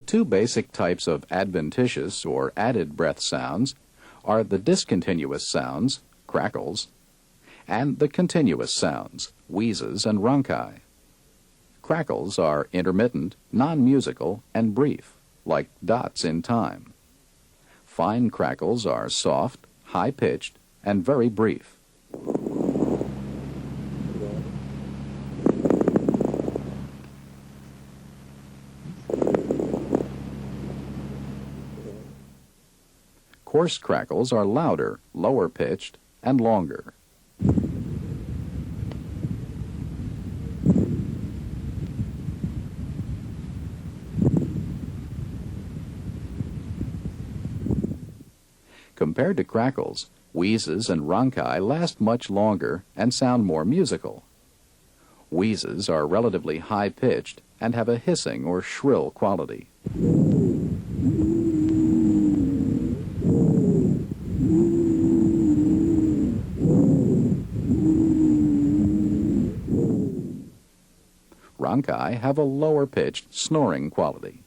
Two basic types of adventitious or added breath sounds are the discontinuous sounds, crackles, and the continuous sounds, wheezes and rhonchi. Crackles are intermittent, non-musical, and brief, like dots in time. Fine crackles are soft, high-pitched, and very brief. Coarse crackles are louder, lower-pitched, and longer. Compared to crackles, wheezes and rhonchi last much longer and sound more musical. Wheezes are relatively high-pitched and have a hissing or shrill quality. Rhonchi have a lower-pitched, snoring quality.